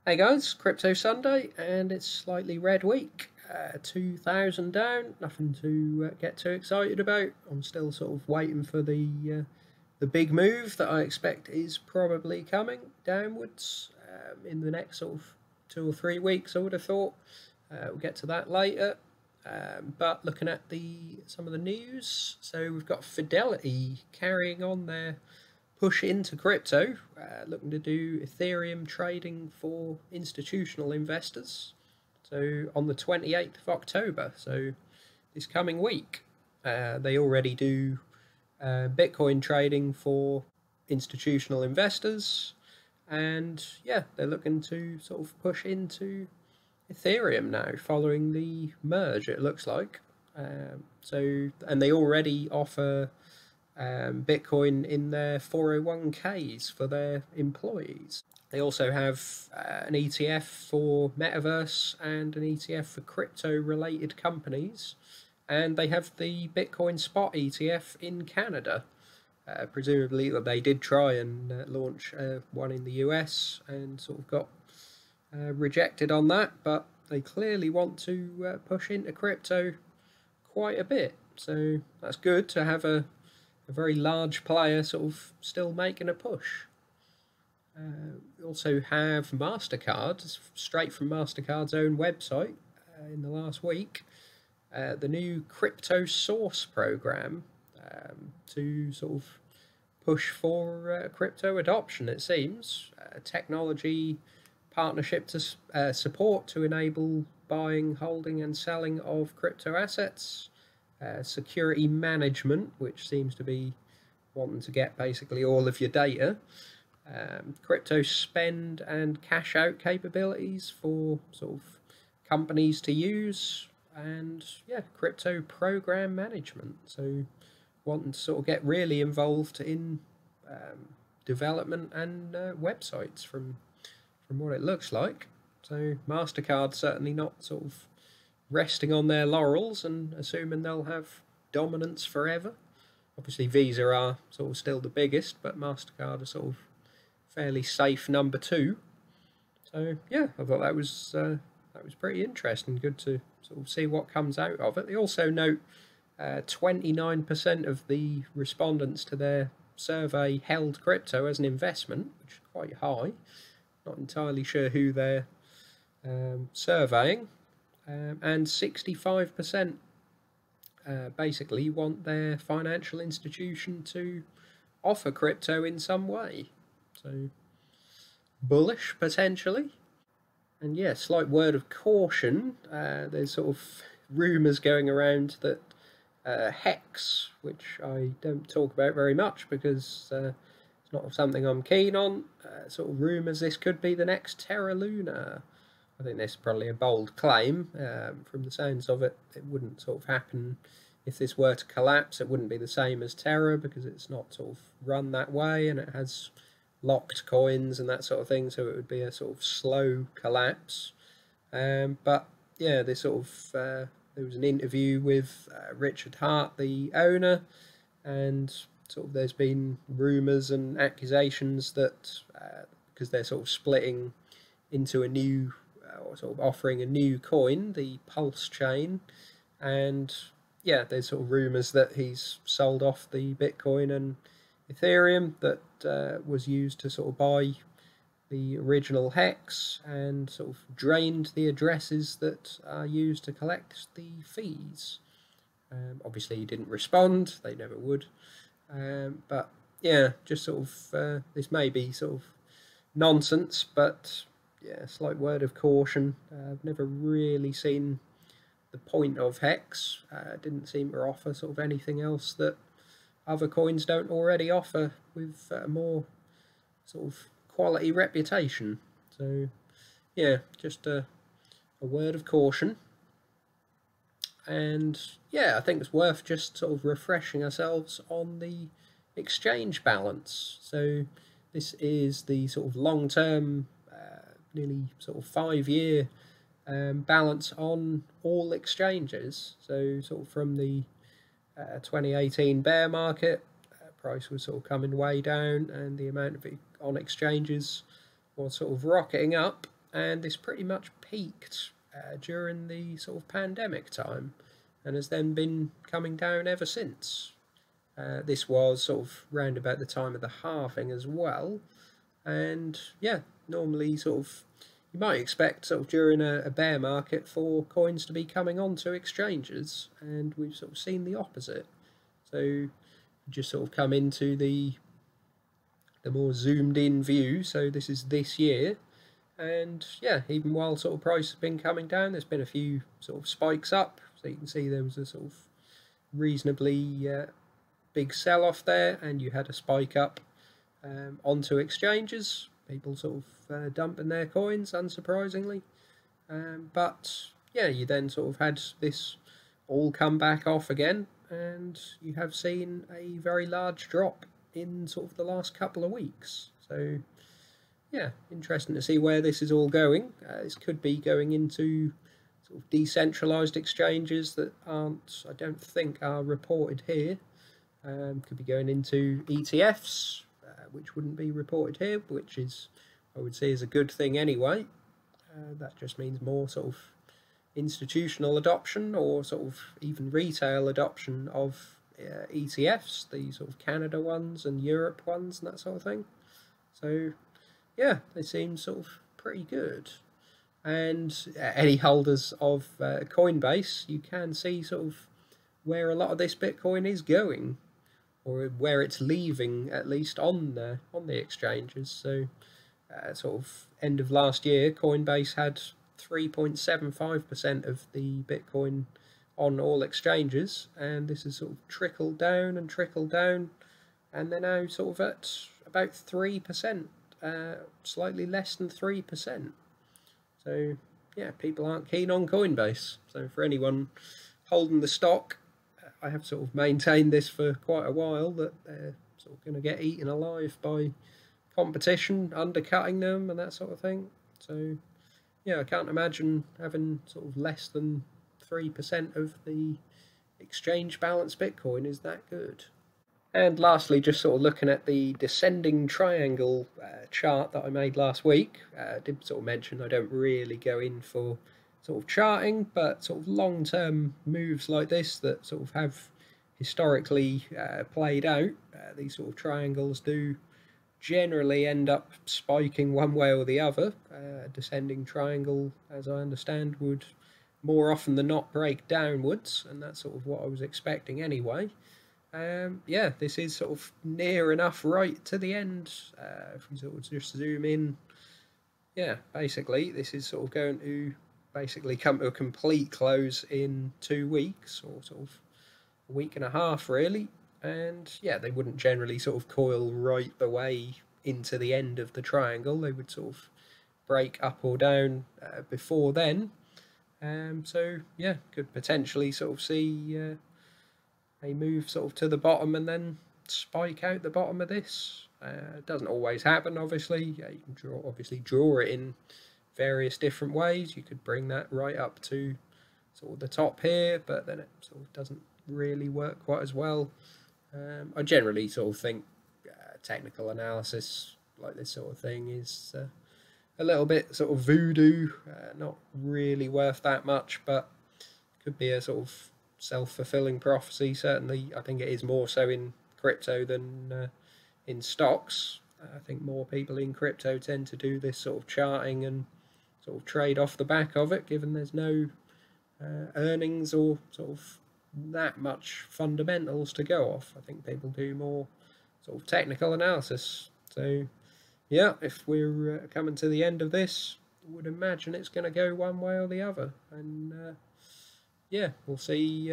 Hey guys, Crypto Sunday, and it's slightly red week. 2,000 down, nothing to get too excited about. I'm still sort of waiting for the big move that I expect is probably coming downwards in the next sort of 2 or 3 weeks. I would have thought. We'll get to that later. But looking at the some of the news, so we've got Fidelity carrying on their push into crypto, looking to do Ethereum trading for institutional investors. So on the 28th of October, so this coming week, they already do Bitcoin trading for institutional investors, and yeah, they're looking to sort of push into Ethereum now following the merge. It looks like. And they already offer Bitcoin in their 401ks for their employees. They also have an ETF for metaverse and an ETF for crypto related companies. And they have the Bitcoin Spot ETF in Canada. Presumably, they did try and launch one in the US and sort of got rejected on that, but they clearly want to push into crypto quite a bit. So that's good to have a very large player sort of still making a push. We also have MasterCard, straight from MasterCard's own website in the last week, the new Crypto Source program to sort of push for crypto adoption, it seems. Technology partnership to support to enable buying, holding, and selling of crypto assets. Security management, which seems to be wanting to get basically all of your data. Crypto spend and cash out capabilities for sort of companies to use, and yeah, crypto program management. So wanting to sort of get really involved in development and websites from what it looks like. So MasterCard certainly not sort of resting on their laurels and assuming they'll have dominance forever. Obviously, Visa are sort of still the biggest, but MasterCard are sort of fairly safe number two. So yeah, I thought that was pretty interesting. Good to sort of see what comes out of it. They also note 29% of the respondents to their survey held crypto as an investment, which is quite high. Not entirely sure who they're surveying. And 65% basically want their financial institution to offer crypto in some way. So bullish potentially. And yeah, slight word of caution. There's sort of rumours going around that Hex, which I don't talk about very much because it's not something I'm keen on, sort of rumours this could be the next Terra Luna. I think this is probably a bold claim. From the sounds of it, it wouldn't sort of happen if this were to collapse. It wouldn't be the same as Terra because it's not sort of run that way and it has locked coins and that sort of thing, so it would be a sort of slow collapse. But yeah, this sort of there was an interview with Richard Hart, the owner, and sort of there's been rumours and accusations that because they're sort of splitting into a new or sort of offering a new coin, the Pulse chain, and yeah, there's sort of rumours that he's sold off the Bitcoin and Ethereum that was used to sort of buy the original Hex and sort of drained the addresses that are used to collect the fees. Obviously, he didn't respond, they never would. But yeah, just sort of, this may be sort of nonsense, but yeah, slight word of caution. I've never really seen the point of Hex. Didn't seem to offer sort of anything else that other coins don't already offer with a more sort of quality reputation. So yeah, just a word of caution. And yeah, I think it's worth just sort of refreshing ourselves on the exchange balance. So this is the sort of long-term, nearly sort of 5-year balance on all exchanges. So sort of from the 2018 bear market, price was sort of coming way down and the amount of it on exchanges was sort of rocketing up. and this pretty much peaked during the sort of pandemic time, and has then been coming down ever since. This was sort of round about the time of the halving as well, and yeah, normally sort of you might expect sort of during a bear market for coins to be coming onto exchanges, and we've sort of seen the opposite. So you just sort of come into the more zoomed in view. So this is this year, and yeah, even while sort of price has been coming down, there's been a few sort of spikes up. So you can see there was a sort of reasonably big sell-off there, and you had a spike up onto exchanges, people sort of dumping their coins, unsurprisingly. But yeah, you then sort of had this all come back off again, and you have seen a very large drop in sort of the last couple of weeks. So yeah, interesting to see where this is all going. This could be going into sort of decentralized exchanges that aren't, I don't think, are reported here. Could be going into ETFs, which wouldn't be reported here, which is, I would say, is a good thing anyway. That just means more sort of institutional adoption, or sort of even retail adoption of ETFs, the sort of Canada ones and Europe ones and that sort of thing. So yeah, they seem sort of pretty good. And any holders of Coinbase, you can see sort of where a lot of this Bitcoin is going, or where it's leaving, at least on the exchanges. So sort of end of last year, Coinbase had 3.75% of the Bitcoin on all exchanges, and this has sort of trickled down, and they're now sort of at about 3%, slightly less than 3%. So yeah, people aren't keen on Coinbase. So for anyone holding the stock, I have sort of maintained this for quite a while, that they're sort of going to get eaten alive by competition, undercutting them and that sort of thing. So yeah, I can't imagine having sort of less than 3% of the exchange balance Bitcoin is that good. And lastly, just sort of looking at the descending triangle chart that I made last week. I did sort of mention I don't really go in for sort of charting, but sort of long-term moves like this that sort of have historically played out, these sort of triangles do generally end up spiking one way or the other. A descending triangle, as I understand, would more often than not break downwards, and that's sort of what I was expecting anyway. Yeah, this is sort of near enough right to the end. If we sort of just zoom in, yeah, basically this is sort of going to basically come to a complete close in 2 weeks, or sort of a week and a half really. And yeah, they wouldn't generally sort of coil right the way into the end of the triangle. They would sort of break up or down before then. So yeah, could potentially sort of see a move sort of to the bottom and then spike out the bottom of this. It doesn't always happen, obviously. You can obviously draw it in various different ways. You could bring that right up to sort of the top here, but then it sort of doesn't really work quite as well. I generally sort of think technical analysis like this sort of thing is a little bit sort of voodoo, not really worth that much, but could be a sort of self-fulfilling prophecy. Certainly, I think it is more so in crypto than in stocks. I think more people in crypto tend to do this sort of charting and sort of trade off the back of it, given there's no earnings or sort of that much fundamentals to go off. I think people do more sort of technical analysis. So yeah, if we're coming to the end of this, I would imagine it's going to go one way or the other, and yeah, we'll see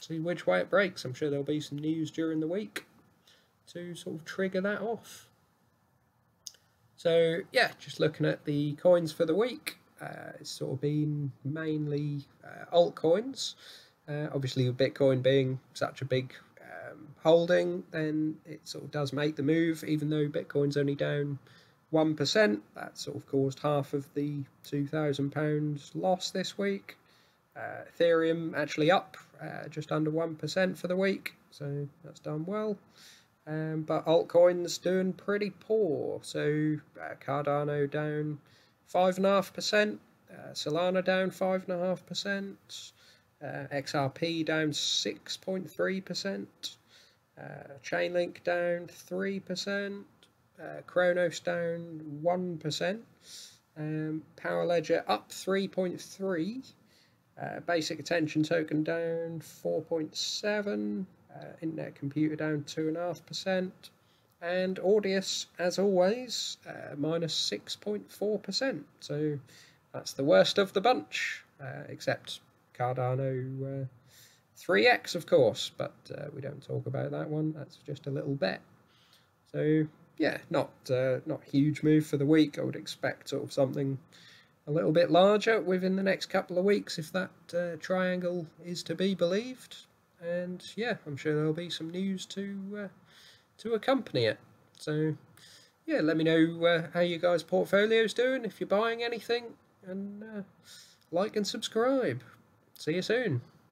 which way it breaks. I'm sure there'll be some news during the week to sort of trigger that off. So yeah, just looking at the coins for the week, it's sort of been mainly altcoins. Obviously, with Bitcoin being such a big holding, then it sort of does make the move, even though Bitcoin's only down 1%. That sort of caused half of the £2,000 loss this week. Ethereum actually up just under 1% for the week, so that's done well. But altcoins doing pretty poor. So Cardano down 5.5%. Solana down 5.5%. XRP down 6.3%. Chainlink down 3%. Chronos down 1%. Power Ledger up 3.3%. Basic Attention Token down 4.7%. Internet Computer down 2.5%. And Audius, as always, minus 6.4%. So that's the worst of the bunch, except Cardano 3x, of course, but we don't talk about that one. That's just a little bet. So yeah, not huge move for the week. I would expect sort of something a little bit larger within the next couple of weeks if that triangle is to be believed. And yeah, I'm sure there'll be some news to accompany it. So yeah, let me know how you guys' portfolio's doing, if you're buying anything, and like and subscribe. See you soon.